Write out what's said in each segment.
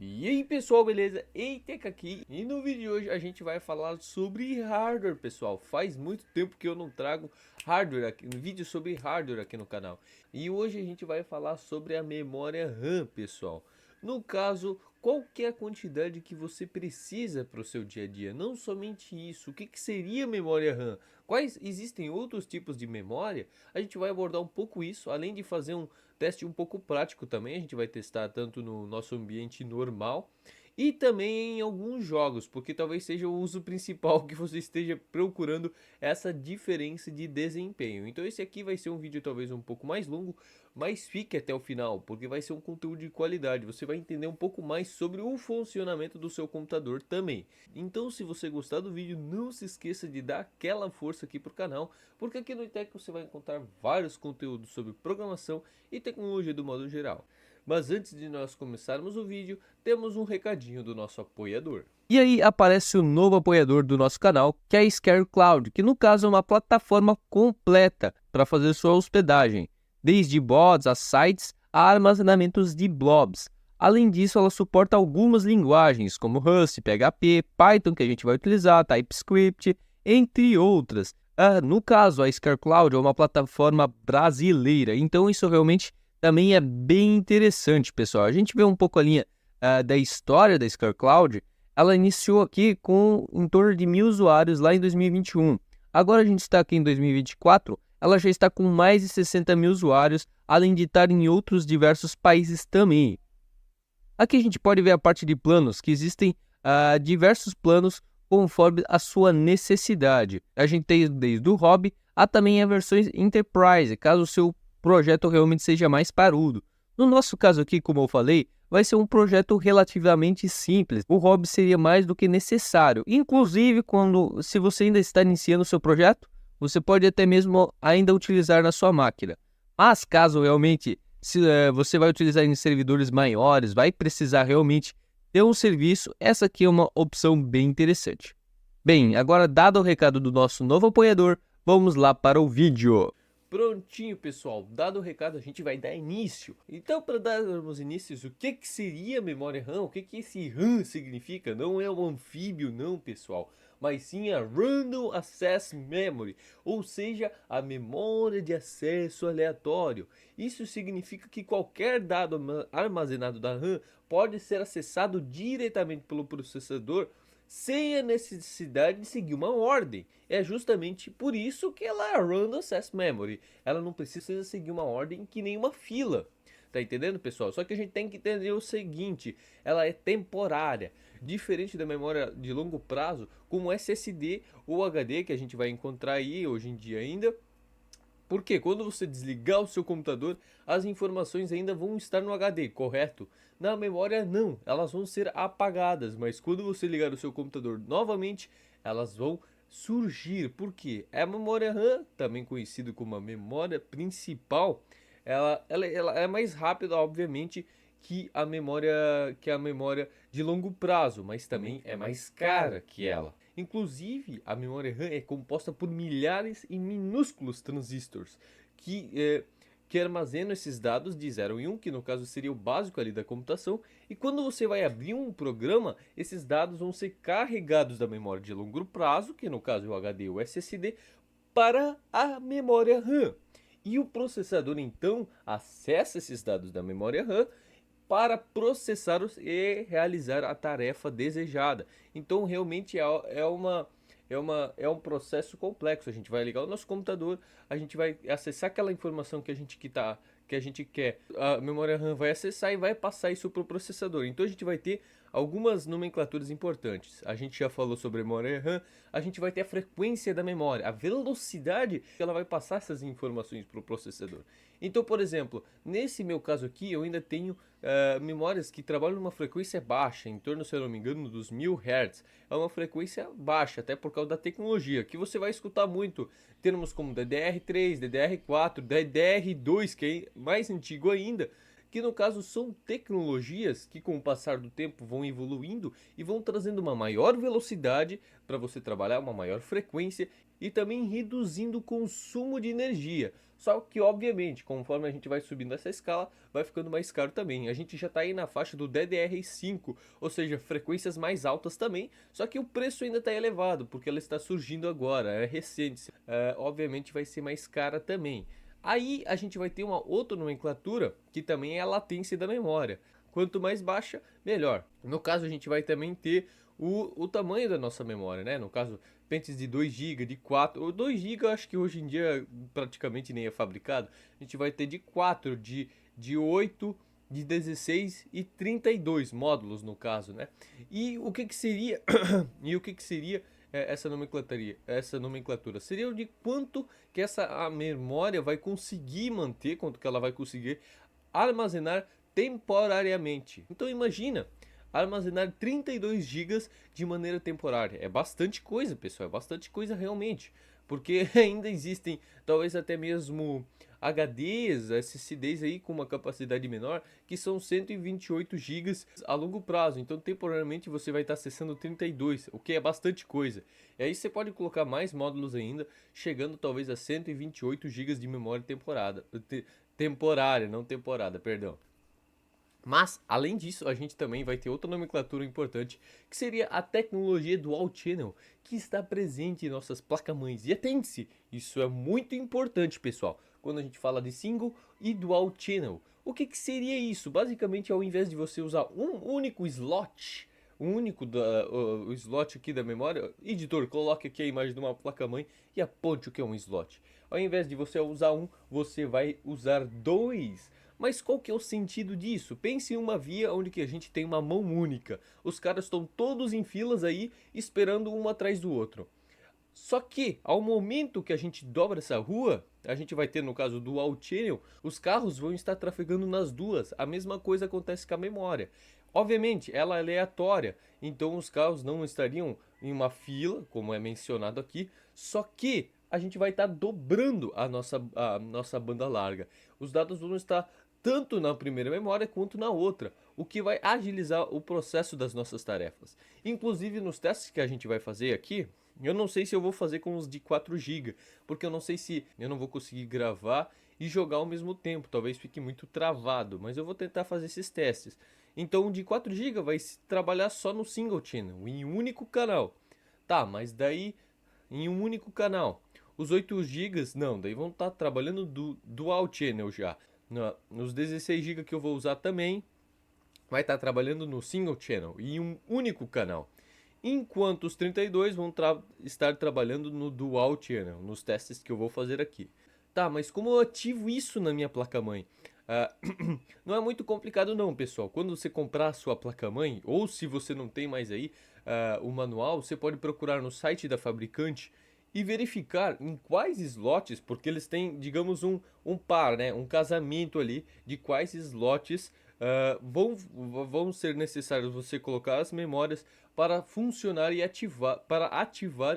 E aí pessoal, beleza? Eiteca aqui, e no vídeo de hoje a gente vai falar sobre hardware, pessoal. Faz muito tempo que eu não trago hardware aqui, um vídeo sobre hardware aqui no canal. E hoje a gente vai falar sobre a memória RAM, pessoal. No caso, qual que é a quantidade que você precisa para o seu dia a dia? Não somente isso, o que que seria memória RAM? Quais existem outros tipos de memória? A gente vai abordar um pouco isso, além de fazer um teste um pouco prático também. A gente vai testar tanto no nosso ambiente normal e também em alguns jogos, porque talvez seja o uso principal que você esteja procurando essa diferença de desempenho. Então esse aqui vai ser um vídeo talvez um pouco mais longo, mas fique até o final, porque vai ser um conteúdo de qualidade. Você vai entender um pouco mais sobre o funcionamento do seu computador também. Então se você gostar do vídeo, não se esqueça de dar aquela força aqui pro canal, porque aqui no iTech você vai encontrar vários conteúdos sobre programação e tecnologia do modo geral. Mas antes de nós começarmos o vídeo, temos um recadinho do nosso apoiador. E aí aparece o novo apoiador do nosso canal, que é a Scare Cloud, que no caso é uma plataforma completa para fazer sua hospedagem, desde bots a sites a armazenamentos de blobs. Além disso, ela suporta algumas linguagens como Rust, PHP, Python, que a gente vai utilizar, TypeScript, entre outras. No caso, a Scare Cloud é uma plataforma brasileira, então isso realmente também é bem interessante, pessoal. A gente vê um pouco a linha da história da Scare Cloud. Ela iniciou aqui com em torno de 1.000 usuários lá em 2021. Agora a gente está aqui em 2024, ela já está com mais de 60 mil usuários, além de estar em outros diversos países também. Aqui a gente pode ver a parte de planos, que existem diversos planos conforme a sua necessidade. A gente tem desde o hobby a também as versões Enterprise, caso o seu projeto realmente seja mais parrudo. No nosso caso aqui, como eu falei, vai ser um projeto relativamente simples. O hobby seria mais do que necessário. Inclusive, se você ainda está iniciando o seu projeto, você pode até mesmo ainda utilizar na sua máquina. Mas caso realmente você vai utilizar em servidores maiores, vai precisar realmente ter um serviço, essa aqui é uma opção bem interessante. Bem, agora dado o recado do nosso novo apoiador, vamos lá para o vídeo. Prontinho, pessoal, dado o recado, a gente vai dar início. Então, para darmos início, o que que seria memória RAM? O que que esse RAM significa? Não é um anfíbio, não, pessoal, mas sim a Random Access Memory, ou seja, a memória de acesso aleatório. Isso significa que qualquer dado armazenado da RAM pode ser acessado diretamente pelo processador sem a necessidade de seguir uma ordem. É justamente por isso que ela é Random Access Memory. Ela não precisa seguir uma ordem que nem uma fila. Tá entendendo, pessoal? Só que a gente tem que entender o seguinte: ela é temporária, diferente da memória de longo prazo, como SSD ou HD que a gente vai encontrar aí hoje em dia ainda. Porque quando você desligar o seu computador, as informações ainda vão estar no HD, correto? Na memória não, elas vão ser apagadas, mas quando você ligar o seu computador novamente, elas vão surgir. Por quê? A memória RAM, também conhecida como a memória principal, ela é mais rápida, obviamente, que a memória de longo prazo, mas também é mais cara que ela. Inclusive, a memória RAM é composta por milhares e minúsculos transistores que armazenam esses dados de 0 em 1, que no caso seria o básico ali da computação, e quando você vai abrir um programa, esses dados vão ser carregados da memória de longo prazo, que no caso é o HD ou SSD, para a memória RAM. E o processador então acessa esses dados da memória RAM para processá-los e realizar a tarefa desejada. Então realmente é um processo complexo. A gente vai ligar o nosso computador, a gente vai acessar aquela informação que a gente quer. A memória RAM vai acessar e vai passar isso para o processador. Então a gente vai ter algumas nomenclaturas importantes. A gente já falou sobre memória RAM, a gente vai ter a frequência da memória, a velocidade que ela vai passar essas informações para o processador. Então, por exemplo, nesse meu caso aqui, eu ainda tenho memórias que trabalham numa frequência baixa, em torno, se eu não me engano, dos 1000 Hz. É uma frequência baixa, até por causa da tecnologia, que você vai escutar muito termos como DDR3, DDR4, DDR2, que é mais antigo ainda, que no caso são tecnologias que com o passar do tempo vão evoluindo e vão trazendo uma maior velocidade para você trabalhar, uma maior frequência e também reduzindo o consumo de energia. Só que, obviamente, conforme a gente vai subindo essa escala, vai ficando mais caro também. A gente já está aí na faixa do DDR5, ou seja, frequências mais altas também, só que o preço ainda está elevado, porque ela está surgindo agora, é recente. Obviamente vai ser mais cara também. Aí a gente vai ter uma outra nomenclatura, que também é a latência da memória. Quanto mais baixa, melhor. No caso, a gente vai também ter o tamanho da nossa memória, né? No caso, pentes de 2 GB, de 4, ou 2 GB acho que hoje em dia praticamente nem é fabricado. A gente vai ter de 4, de 8, de 16 e 32 módulos no caso, né? E o que seria essa nomenclatura? Seria de quanto que a memória vai conseguir manter, quanto que ela vai conseguir armazenar temporariamente. Então imagina armazenar 32 GB de maneira temporária. É bastante coisa, pessoal, é bastante coisa realmente, porque ainda existem talvez até mesmo HDs, SSDs aí com uma capacidade menor, que são 128 GB a longo prazo. Então temporariamente você vai estar acessando 32, o que é bastante coisa. E aí você pode colocar mais módulos ainda, chegando talvez a 128 GB de memória temporária, não temporada, perdão. Mas, além disso, a gente também vai ter outra nomenclatura importante, que seria a tecnologia Dual Channel, que está presente em nossas placas-mães. E atente-se, isso é muito importante, pessoal, quando a gente fala de Single e Dual Channel. O que seria isso? Basicamente, ao invés de você usar um único slot, o slot aqui da memória, editor, coloque aqui a imagem de uma placa-mãe e aponte o que é um slot. Ao invés de você usar um, você vai usar dois. Mas qual que é o sentido disso? Pense em uma via onde que a gente tem uma mão única. Os caras estão todos em filas aí, esperando um atrás do outro. Só que, ao momento que a gente dobra essa rua, a gente vai ter, no caso do Dual Channel, os carros vão estar trafegando nas duas. A mesma coisa acontece com a memória. Obviamente, ela é aleatória, então os carros não estariam em uma fila, como é mencionado aqui, só que a gente vai estar dobrando a nossa banda larga. Os dados vão estar tanto na primeira memória quanto na outra, o que vai agilizar o processo das nossas tarefas. Inclusive nos testes que a gente vai fazer aqui, eu não sei se eu vou fazer com os de 4 GB, porque eu não sei se eu não vou conseguir gravar e jogar ao mesmo tempo, talvez fique muito travado, mas eu vou tentar fazer esses testes. Então o de 4 GB vai trabalhar só no single channel, em um único canal. Tá, mas daí em um único canal. Os 8 GB, não, daí vão estar trabalhando dual channel já. Nos 16 GB que eu vou usar também, vai estar trabalhando no single channel, em um único canal. Enquanto os 32 vão estar trabalhando no dual channel, nos testes que eu vou fazer aqui. Tá, mas como eu ativo isso na minha placa-mãe? Não é muito complicado não, pessoal. Quando você comprar a sua placa-mãe, ou se você não tem mais aí o manual, você pode procurar no site da fabricante e verificar em quais slots, porque eles têm, digamos, um par, né, um casamento ali de quais slots vão ser necessários você colocar as memórias para funcionar e ativar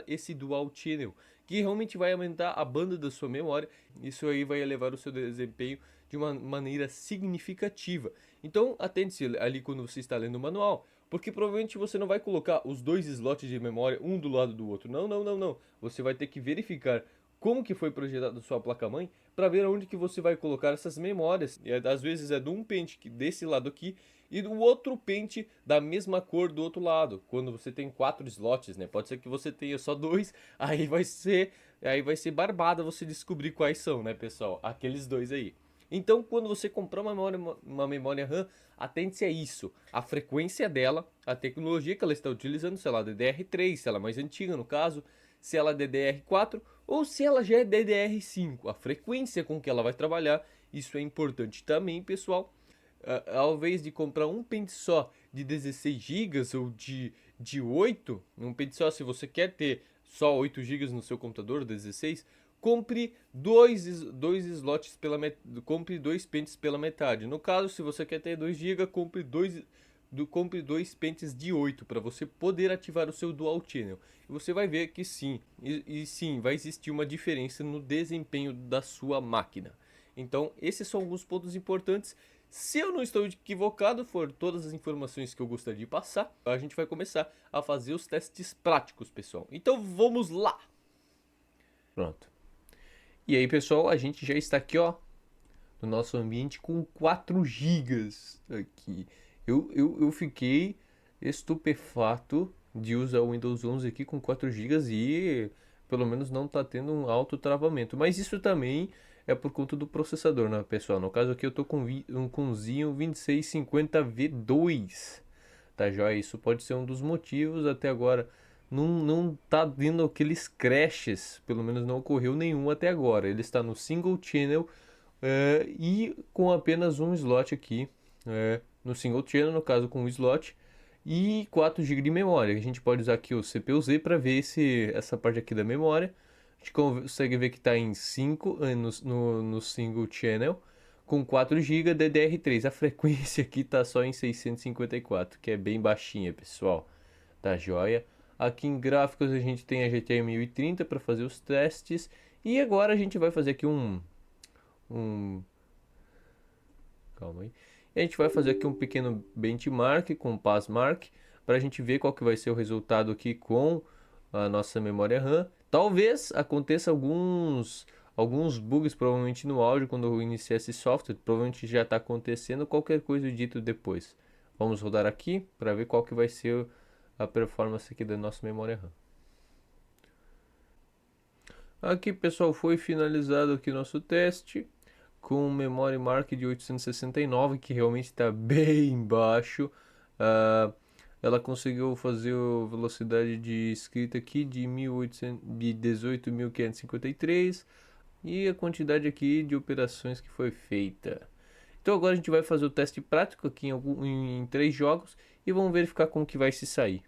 esse dual channel, que realmente vai aumentar a banda da sua memória. Isso aí vai elevar o seu desempenho de uma maneira significativa. Então, atente-se ali quando você está lendo o manual, porque provavelmente você não vai colocar os dois slots de memória um do lado do outro. Não, não, não, não. Você vai ter que verificar como que foi projetada a sua placa-mãe para ver onde que você vai colocar essas memórias. E às vezes é de um pente desse lado aqui e do outro pente da mesma cor do outro lado. Quando você tem 4 slots, né? Pode ser que você tenha só 2, aí vai ser barbada você descobrir quais são, né, pessoal? Aqueles dois aí. Então, quando você comprar uma memória RAM, atente-se a isso, a frequência dela, a tecnologia que ela está utilizando, se ela é DDR3, se ela é mais antiga no caso, se ela é DDR4 ou se ela já é DDR5, a frequência com que ela vai trabalhar, isso é importante também, pessoal. Ao invés de comprar um pente só de 16 GB ou de 8, um pente só, se você quer ter só 8 GB no seu computador, 16, compre dois slots compre dois pentes pela metade. No caso, se você quer ter 2 GB, compre dois pentes de 8 para você poder ativar o seu dual channel. E você vai ver que sim, e sim, vai existir uma diferença no desempenho da sua máquina. Então, esses são alguns pontos importantes. Se eu não estou equivocado, foram todas as informações que eu gostaria de passar. A gente vai começar a fazer os testes práticos, pessoal. Então, vamos lá! Pronto. E aí, pessoal, a gente já está aqui, ó, no nosso ambiente com 4 gigas aqui. Eu fiquei estupefato de usar o Windows 11 aqui com 4 gigas e pelo menos não está tendo um alto travamento. Mas isso também é por conta do processador, né, pessoal? No caso aqui eu tô com um Xeon 2650V2, tá joia? Isso pode ser um dos motivos até agora. Não tá vindo aqueles crashes, pelo menos não ocorreu nenhum até agora. Ele está no single channel e com apenas um slot aqui, no single channel, no caso com um slot, e 4 GB de memória. A gente pode usar aqui o CPU-Z para ver essa parte aqui da memória. A gente consegue ver que está em 5 no single channel, com 4 GB DDR3. A frequência aqui está só em 654, que é bem baixinha, pessoal. Tá joia? Aqui em gráficos a gente tem a GTX 1030 para fazer os testes. E agora a gente vai fazer aqui calma aí. E a gente vai fazer aqui um pequeno benchmark com Passmark para a gente ver qual que vai ser o resultado aqui com a nossa memória RAM. Talvez aconteça alguns bugs provavelmente no áudio quando eu iniciar esse software. Provavelmente já está acontecendo, qualquer coisa dito depois. Vamos rodar aqui para ver qual que vai ser a performance aqui da nossa memória RAM. Aqui, pessoal, foi finalizado aqui nosso teste com Memory Mark de 869, que realmente está bem baixo. Ela conseguiu fazer a velocidade de escrita aqui de 18.553 e a quantidade aqui de operações que foi feita. Então agora a gente vai fazer o teste prático aqui em 3 jogos e vamos verificar como que vai se sair.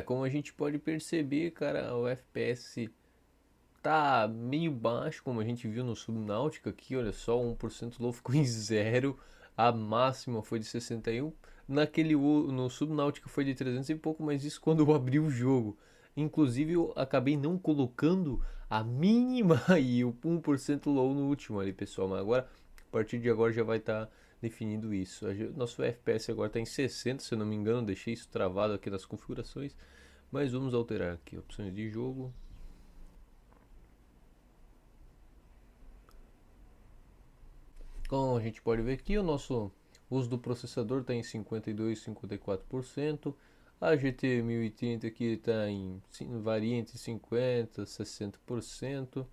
Como a gente pode perceber, cara, o FPS tá meio baixo, como a gente viu no Subnautica aqui, olha só, 1% low ficou em zero, a máxima foi de 61, no Subnautica foi de 300 e pouco, mas isso quando eu abri o jogo. Inclusive eu acabei não colocando a mínima e o 1% low no último ali, pessoal, mas agora, a partir de agora já vai estar definido isso. Nosso FPS agora está em 60, se eu não me engano, deixei isso travado aqui nas configurações, mas vamos alterar aqui, opções de jogo. Como a gente pode ver aqui, o nosso uso do processador está em 52, 54%. A GT 1030 aqui está varia entre 50 e 60%.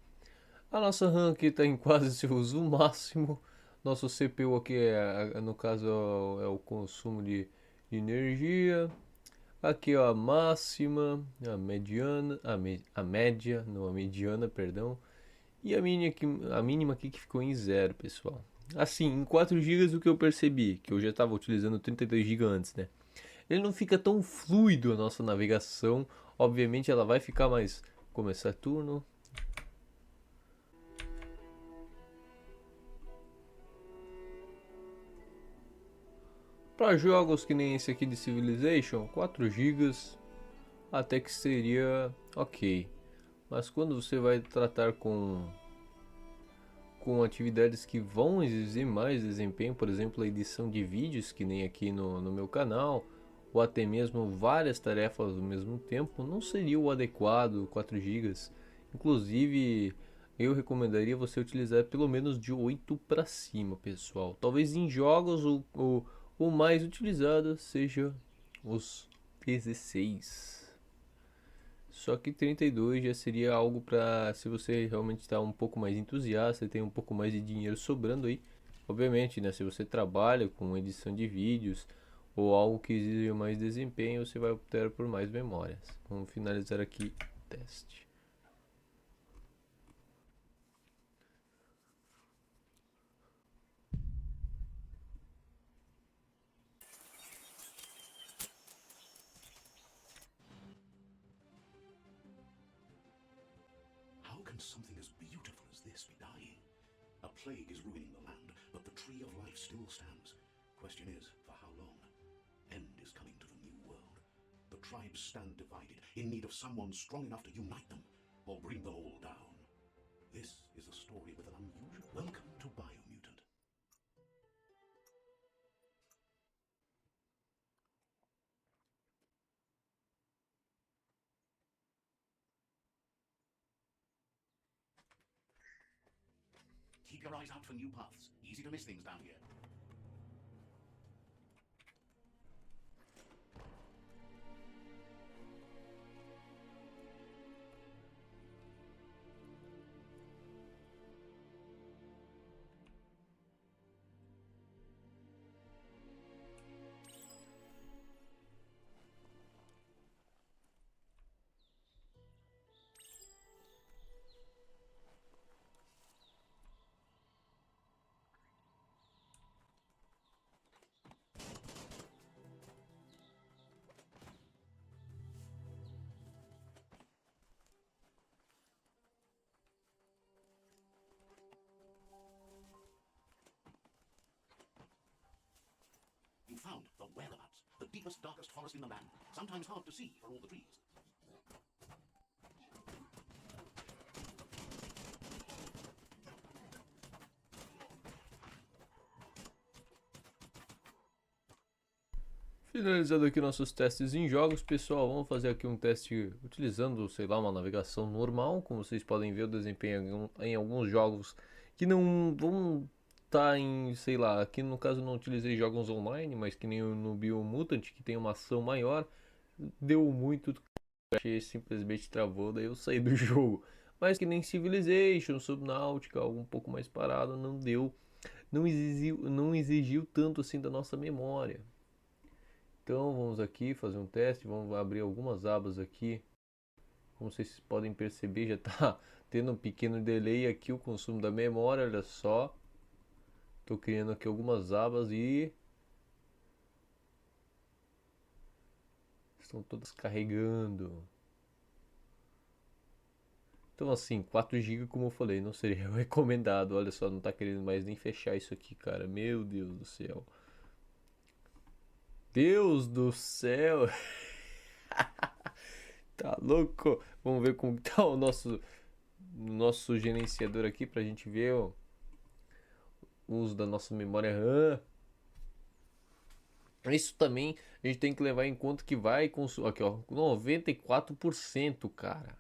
A nossa RAM aqui está em quase seu uso máximo. Nosso CPU aqui no caso é o consumo de energia. Aqui ó, a máxima, a mediana, a média, não a mediana, perdão. E a mínima aqui que ficou em zero, pessoal. Assim, em 4 GB o que eu percebi, que eu já estava utilizando 32 GB antes, né? ele não fica tão fluido a nossa navegação. Obviamente ela vai ficar mais... Começar turno. Para jogos que nem esse aqui de Civilization, 4 GB até que seria ok. Mas quando você vai tratar com atividades que vão exigir mais desempenho, por exemplo, a edição de vídeos, que nem aqui no meu canal, ou até mesmo várias tarefas ao mesmo tempo, não seria o adequado 4 GB. Inclusive, eu recomendaria você utilizar pelo menos de 8 para cima, pessoal. Talvez em jogos o mais utilizado seja os 16. Só que 32 já seria algo para, se você realmente está um pouco mais entusiasta e tem um pouco mais de dinheiro sobrando aí. Obviamente, né, se você trabalha com edição de vídeos ou algo que exige mais desempenho, você vai optar por mais memórias. Vamos finalizar aqui o teste. How can something as beautiful as this be dying? A plague is ruining the land, but the tree of life still stands. Question is, for how long? End is coming to the new world. The tribes stand divided, in need of someone strong enough to unite them, or bring them all down. This is a story with an unusual... Welcome to Biomutant. Keep your eyes out for new paths. Easy to miss things down here. You found the whereabouts, the deepest, darkest forest in the land, sometimes hard to see for all the trees. Finalizando aqui nossos testes em jogos, pessoal, vamos fazer aqui um teste utilizando, sei lá, uma navegação normal. Como vocês podem ver, o desempenho em alguns jogos que não vão estar em, sei lá, aqui no caso não utilizei jogos online, mas que nem no Biomutant, que tem uma ação maior, deu muito, achei simplesmente travou, daí eu saí do jogo. Mas que nem Civilization, Subnautica, algo um pouco mais parado, não deu, não exigiu tanto assim da nossa memória. Então vamos aqui fazer um teste, vamos abrir algumas abas aqui. Como vocês podem perceber, já está tendo um pequeno delay aqui o consumo da memória, olha só. Estou criando aqui algumas abas e estão todas carregando. Então assim, 4 GB como eu falei, não seria recomendado. Olha só, não está querendo mais nem fechar isso aqui, cara. Meu Deus do céu. Deus do céu. Tá louco? Vamos ver como tá o nosso gerenciador aqui pra gente ver o uso da nossa memória RAM. Isso também a gente tem que levar em conta que vai consumir aqui, ó, 94%, cara.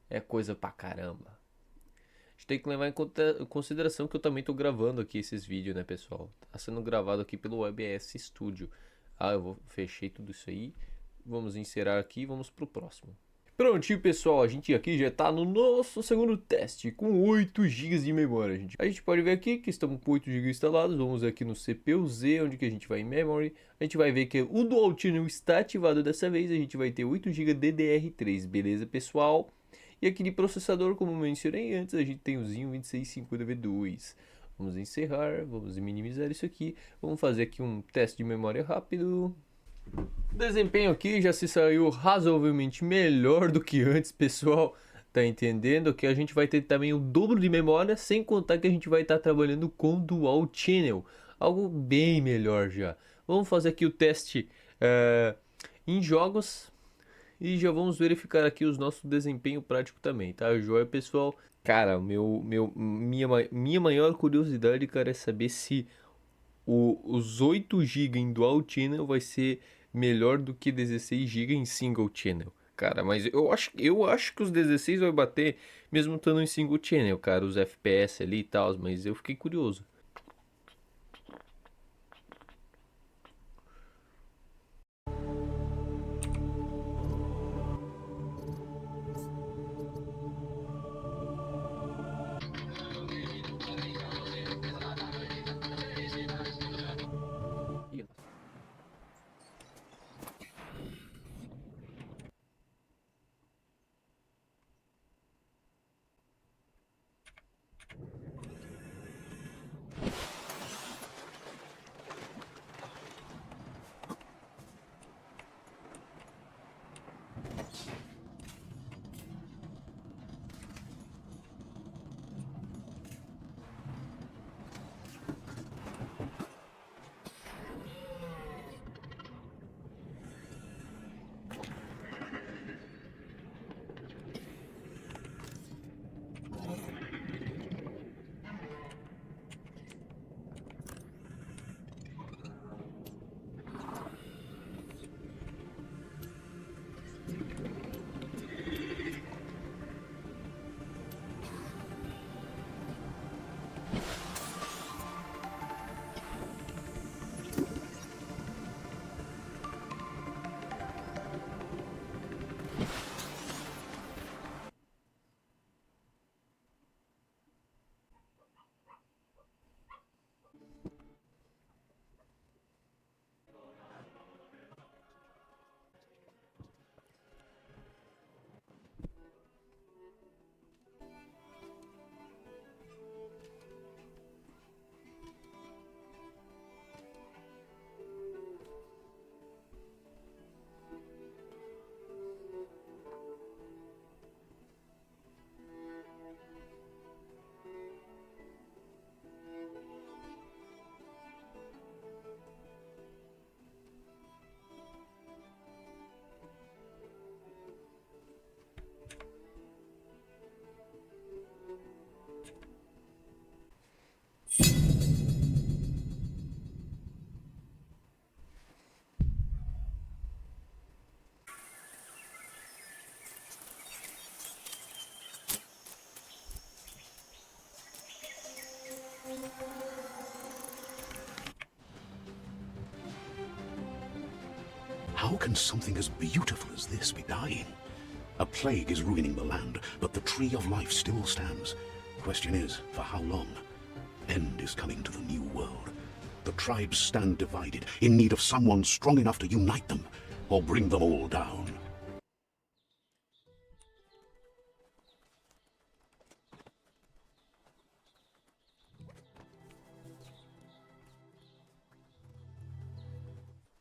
É coisa pra caramba. A gente tem que levar em consideração que eu também tô gravando aqui esses vídeos, né, pessoal? Tá sendo gravado aqui pelo OBS Studio. Fechei tudo isso aí. Vamos encerrar aqui e vamos pro próximo. Prontinho, pessoal, a gente aqui já está no nosso segundo teste com 8 GB de memória, gente. A gente pode ver aqui que estamos com 8 GB instalados. Vamos aqui no CPU-Z, onde que a gente vai em Memory. A gente vai ver que o Dual Channel está ativado dessa vez. A gente vai ter 8 GB DDR3, beleza, pessoal? E aqui de processador, como mencionei antes, a gente tem o Zinho 2650V2. Vamos encerrar, vamos minimizar isso aqui. Vamos fazer aqui um teste de memória rápido. O desempenho aqui já se saiu razoavelmente melhor do que antes, pessoal. Tá entendendo? Que a gente vai ter também o dobro de memória, sem contar que a gente vai estar trabalhando com Dual Channel. Algo bem melhor já. Vamos fazer aqui o teste em jogos e já vamos verificar aqui os nosso desempenho prático também, tá? Joia, pessoal. Cara, minha maior curiosidade, cara, é saber se os 8 GB em Dual Channel vai ser melhor do que 16 GB em Single Channel. Cara, mas eu acho que os 16 vai bater mesmo estando em Single Channel, cara, os FPS ali e tal, mas eu fiquei curioso. How can something as beautiful as this be dying? A plague is ruining the land, but the tree of life still stands. Question is, for how long? End is coming to the new world. The tribes stand divided, in need of someone strong enough to unite them, or bring them all down.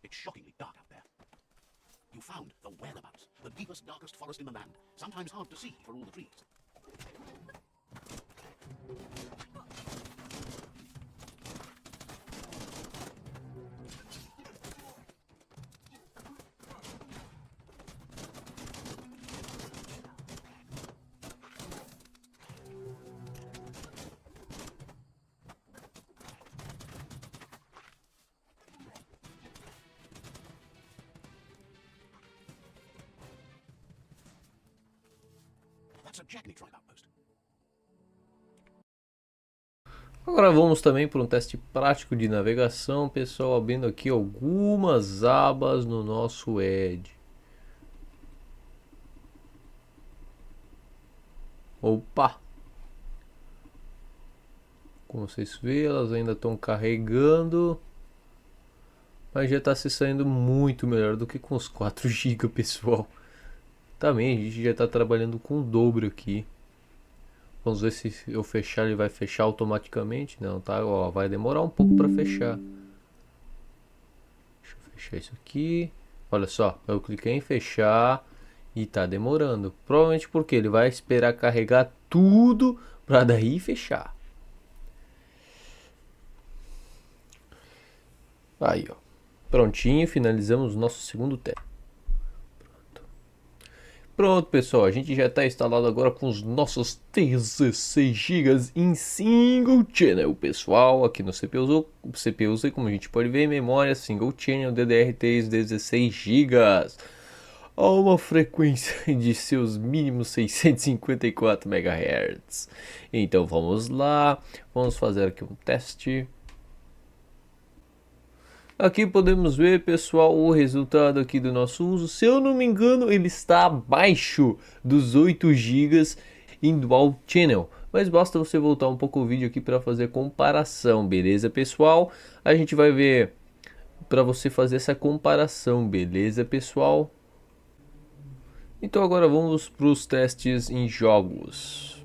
It's shockingly dark out there. You found the whereabouts, the deepest, darkest forest in the land, sometimes hard to see for all the trees. That's a Jackney tribe outpost. Agora vamos também para um teste prático de navegação, pessoal, abrindo aqui algumas abas no nosso Edge. Opa! Como vocês veem, elas ainda estão carregando, mas já está se saindo muito melhor do que com os 4 GB, pessoal. Também a gente já está trabalhando com o dobro aqui. Vamos ver se eu fechar ele vai fechar automaticamente. Não, tá? Ó, vai demorar um pouco para fechar. Deixa eu fechar isso aqui. Olha só, eu cliquei em fechar e tá demorando. Provavelmente porque ele vai esperar carregar tudo para daí fechar. Aí, ó. Prontinho, finalizamos o nosso segundo teste. Pronto, pessoal, a gente já está instalado agora com os nossos 16 GB em single channel, pessoal, aqui no CPU, como a gente pode ver, memória single channel DDR3 16 GB, a uma frequência de seus mínimos 654 MHz. Então vamos lá, vamos fazer aqui um teste. Aqui podemos ver, pessoal, o resultado aqui do nosso uso. Se eu não me engano, ele está abaixo dos 8 GB em Dual Channel. Mas basta você voltar um pouco o vídeo aqui para fazer comparação, beleza, pessoal? A gente vai ver para você fazer essa comparação, beleza, pessoal? Então agora vamos para os testes em jogos.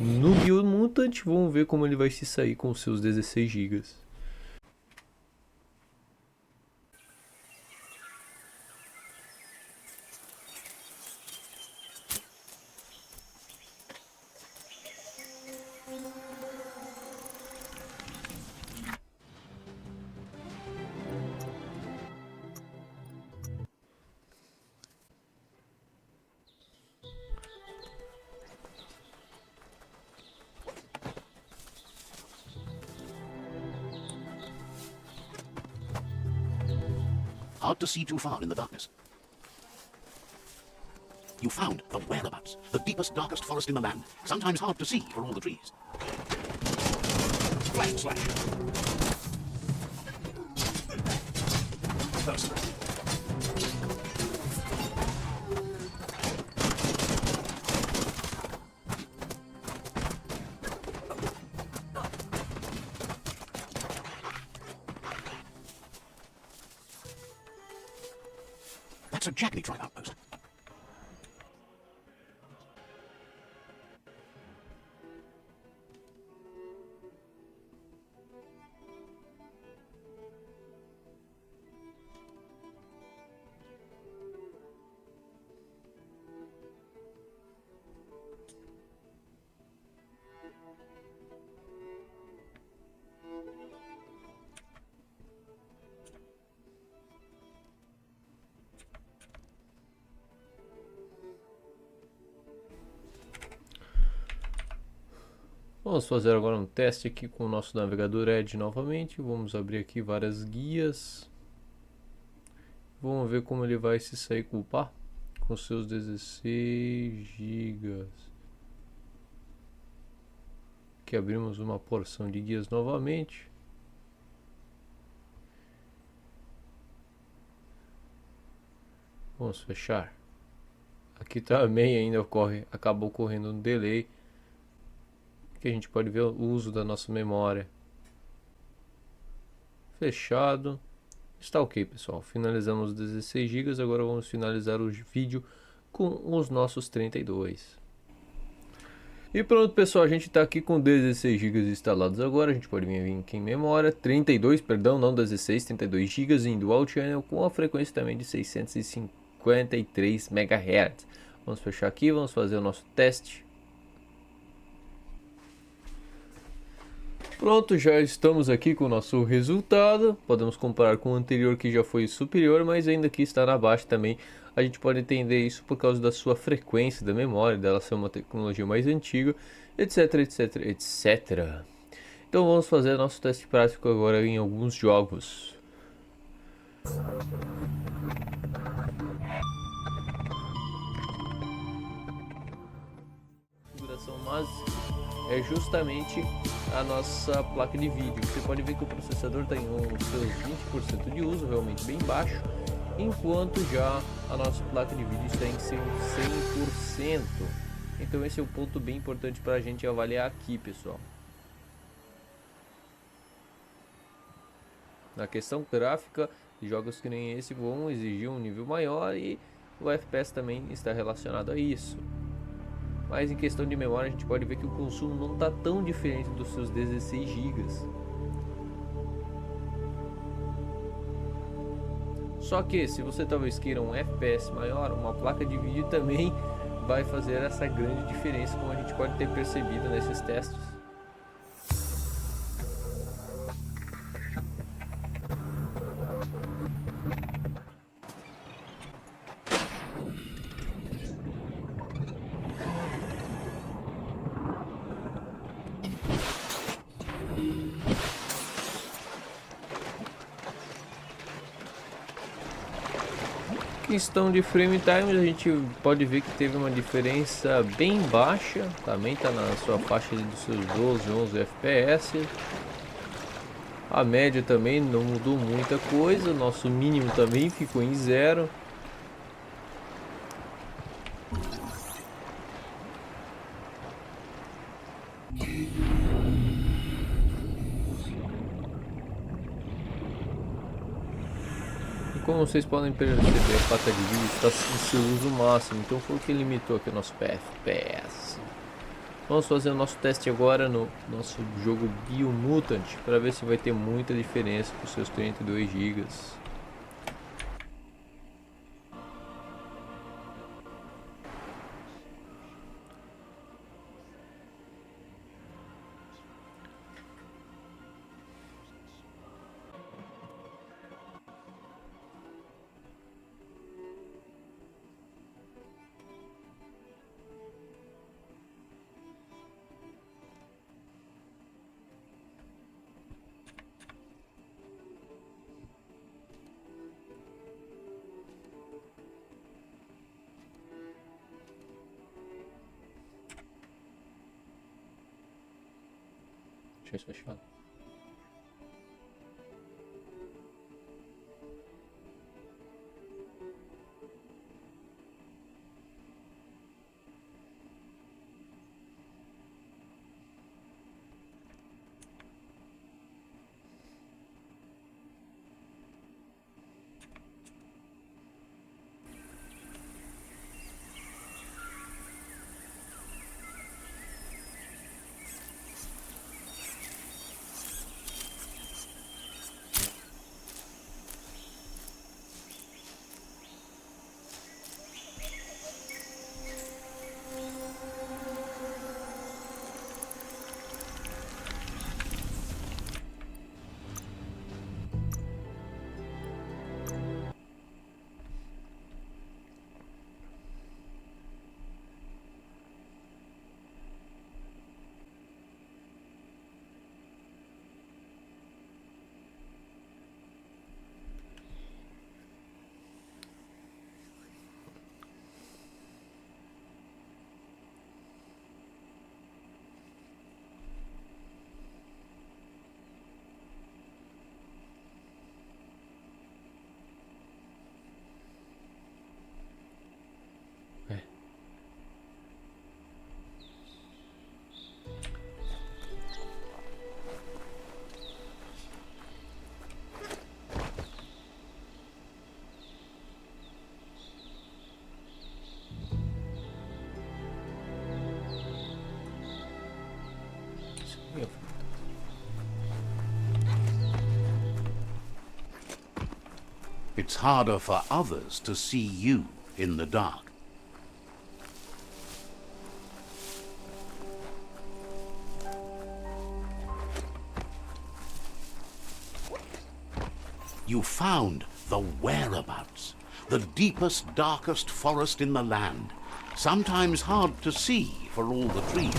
No Biomutant, vamos ver como ele vai se sair com os seus 16 GB. Hard to see too far in the darkness. You found the whereabouts, the deepest, darkest forest in the land, sometimes hard to see for all the trees. Flag slash. Person. That's a Jackany-Tribe outpost. Vamos fazer agora um teste aqui com o nosso navegador Edge novamente. Vamos abrir aqui várias guias. Vamos ver como ele vai se sair com seus 16 GB. Aqui abrimos uma porção de guias novamente. Vamos fechar. Aqui também ainda acabou ocorrendo um delay, que a gente pode ver o uso da nossa memória. Fechado. Está ok, pessoal. Finalizamos os 16 GB. Agora vamos finalizar o vídeo com os nossos 32. E pronto, pessoal. A gente está aqui com 16 GB instalados agora. A gente pode vir aqui em memória. 32, perdão, não 16, 32 GB em Dual Channel com a frequência também de 653 MHz. Vamos fechar aqui. Vamos fazer o nosso teste. Pronto, já estamos aqui com o nosso resultado. Podemos comparar com o anterior que já foi superior, mas ainda aqui está na baixa também. A gente pode entender isso por causa da sua frequência da memória, dela ser uma tecnologia mais antiga, etc, etc, etc. Então vamos fazer nosso teste prático agora em alguns jogos. Configuração, mas é justamente a nossa placa de vídeo. Você pode ver que o processador está em seus 20% de uso, realmente bem baixo, enquanto já a nossa placa de vídeo está em seu 100%. Então esse é um ponto bem importante para a gente avaliar aqui, pessoal. Na questão gráfica, jogos que nem esse vão exigir um nível maior e o FPS também está relacionado a isso. Mas em questão de memória a gente pode ver que o consumo não está tão diferente dos seus 16 GB. Só que se você talvez queira um FPS maior, uma placa de vídeo também vai fazer essa grande diferença, como a gente pode ter percebido nesses testes. Questão de frame time, a gente pode ver que teve uma diferença bem baixa, também está na sua faixa dos seus 12, 11 FPS. A média também não mudou muita coisa, nosso mínimo também ficou em 0. Como vocês podem perceber, a placa de vídeo está em seu uso máximo, então foi o que limitou aqui o nosso FPS. Vamos fazer o nosso teste agora no nosso jogo Biomutant, para ver se vai ter muita diferença com os seus 32 GB. Deixa eu fechar. It's harder for others to see you in the dark. You found the whereabouts, the deepest, darkest forest in the land, sometimes hard to see for all the trees.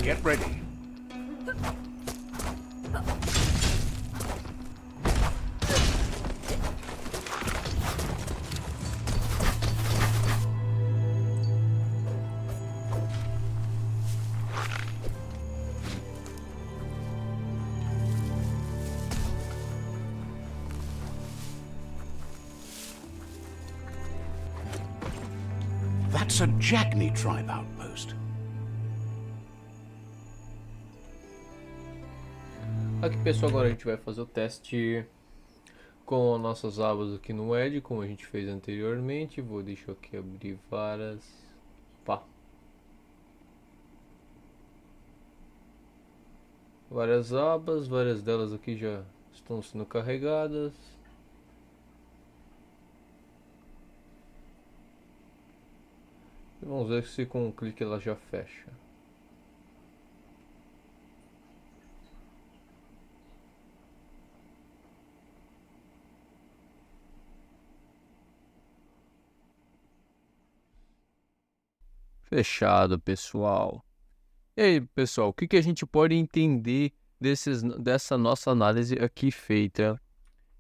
Get ready. That's a Jagni tribe outpost. Aqui, pessoal, agora a gente vai fazer o teste com nossas abas aqui no Edge, como a gente fez anteriormente. Deixa eu aqui abrir várias. Pá. Várias abas, várias delas aqui já estão sendo carregadas. E vamos ver se com um clique ela já fecha. Fechado, pessoal. E aí, pessoal, o que a gente pode entender dessa nossa análise aqui feita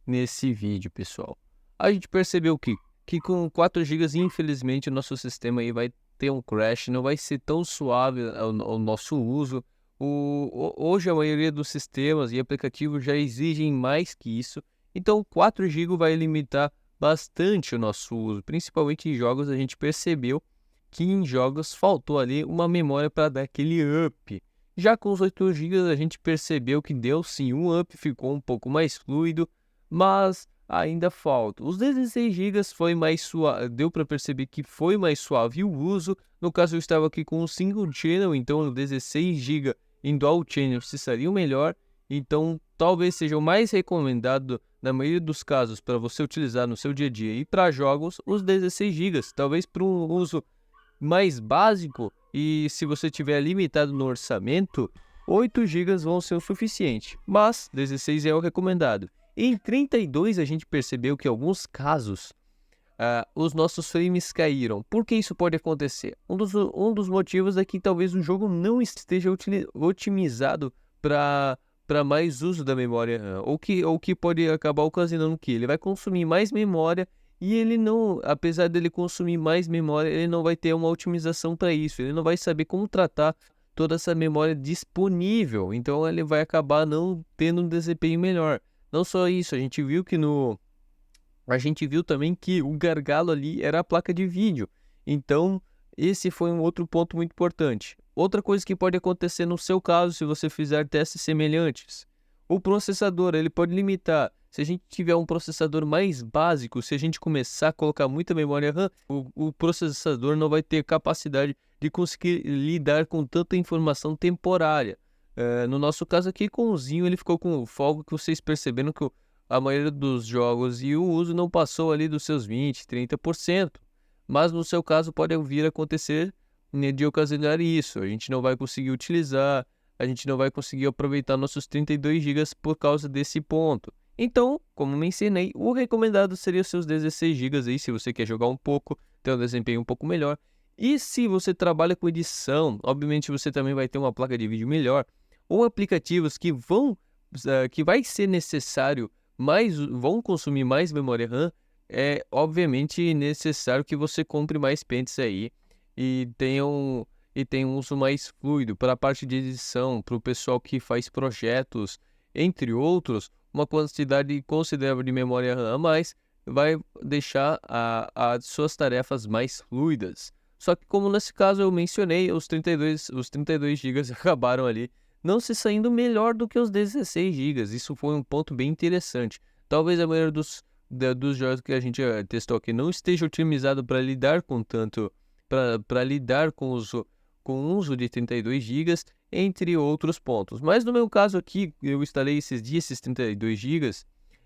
nesse vídeo, pessoal? A gente percebeu que com 4 GB, infelizmente, o nosso sistema aí vai ter um crash, não vai ser tão suave o nosso uso. Hoje a maioria dos sistemas e aplicativos já exigem mais que isso, então 4 GB vai limitar bastante o nosso uso, principalmente em jogos. A gente percebeu que em jogos faltou ali uma memória para dar aquele up. Já com os 8 GB a gente percebeu que deu sim um up, ficou um pouco mais fluido, mas ainda falta. Os 16 GB foi mais suave, deu para perceber que foi mais suave o uso. No caso eu estava aqui com um single channel, então o 16 GB em dual channel se seria o melhor. Então talvez seja o mais recomendado na maioria dos casos para você utilizar no seu dia a dia e para jogos os 16 GB, talvez para um uso mais básico, e se você tiver limitado no orçamento, 8 GB vão ser o suficiente, mas 16 é o recomendado. Em 32 a gente percebeu que em alguns casos os nossos frames caíram. Por que isso pode acontecer? Um dos motivos é que talvez o jogo não esteja otimizado para mais uso da memória RAM, ou que pode acabar ocasionando que ele vai consumir mais memória. E ele não, apesar dele consumir mais memória, ele não vai ter uma otimização para isso. Ele não vai saber como tratar toda essa memória disponível. Então ele vai acabar não tendo um desempenho melhor. Não só isso, a gente viu também que o gargalo ali era a placa de vídeo. Então esse foi um outro ponto muito importante. Outra coisa que pode acontecer no seu caso, se você fizer testes semelhantes, o processador ele pode limitar. Se a gente tiver um processador mais básico, se a gente começar a colocar muita memória RAM, o processador não vai ter capacidade de conseguir lidar com tanta informação temporária. No nosso caso aqui, com o Zinho, ele ficou com o folga que vocês perceberam que a maioria dos jogos e o uso não passou ali dos seus 20%, 30%. Mas no seu caso pode vir a acontecer, né, de ocasionar isso. A gente não vai conseguir utilizar, a gente não vai conseguir aproveitar nossos 32 GB por causa desse ponto. Então, como mencionei, o recomendado seria os seus 16 GB aí, se você quer jogar um pouco, ter um desempenho um pouco melhor. E se você trabalha com edição, obviamente você também vai ter uma placa de vídeo melhor, ou aplicativos que vai ser necessário, vão consumir mais memória RAM. É obviamente necessário que você compre mais pentes aí e tenha um uso mais fluido para a parte de edição, para o pessoal que faz projetos, entre outros. uma quantidade considerável de memória RAM a mais vai deixar as suas tarefas mais fluidas. Só que como nesse caso eu mencionei, os 32 GB acabaram ali não se saindo melhor do que os 16 GB. Isso foi um ponto bem interessante. Talvez a maioria dos jogos que a gente testou aqui não esteja otimizado para lidar com tanto, para lidar com o uso de 32 GB, entre outros pontos. Mas no meu caso aqui, eu instalei esses 32 GB,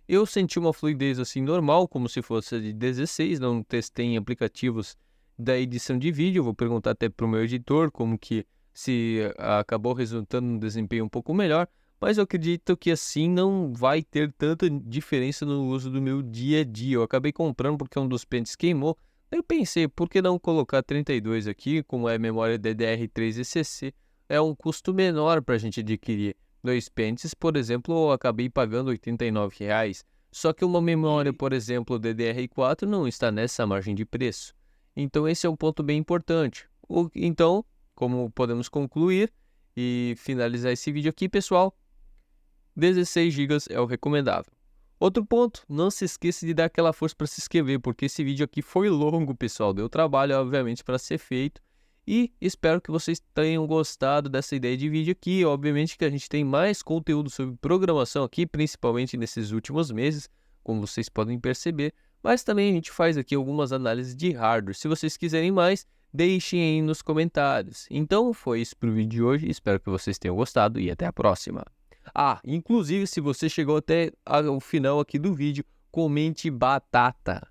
eu senti uma fluidez assim normal, como se fosse de 16, não testei em aplicativos da edição de vídeo, vou perguntar até para o meu editor como que se acabou resultando num desempenho um pouco melhor, mas eu acredito que assim não vai ter tanta diferença no uso do meu dia a dia. Eu acabei comprando porque um dos pentes queimou, eu pensei, por que não colocar 32 aqui, como é memória DDR3 ECC, é um custo menor para a gente adquirir. Dois pentes, por exemplo, eu acabei pagando R$ 89,00, só que uma memória, por exemplo, DDR4 não está nessa margem de preço. Então esse é um ponto bem importante. Então, como podemos concluir e finalizar esse vídeo aqui, pessoal, 16 GB é o recomendável. Outro ponto, não se esqueça de dar aquela força para se inscrever, porque esse vídeo aqui foi longo, pessoal. Deu trabalho, obviamente, para ser feito. E espero que vocês tenham gostado dessa ideia de vídeo aqui. Obviamente que a gente tem mais conteúdo sobre programação aqui, principalmente nesses últimos meses, como vocês podem perceber. Mas também a gente faz aqui algumas análises de hardware. Se vocês quiserem mais, deixem aí nos comentários. Então foi isso para o vídeo de hoje. Espero que vocês tenham gostado e até a próxima. Inclusive, se você chegou até o final aqui do vídeo, comente batata.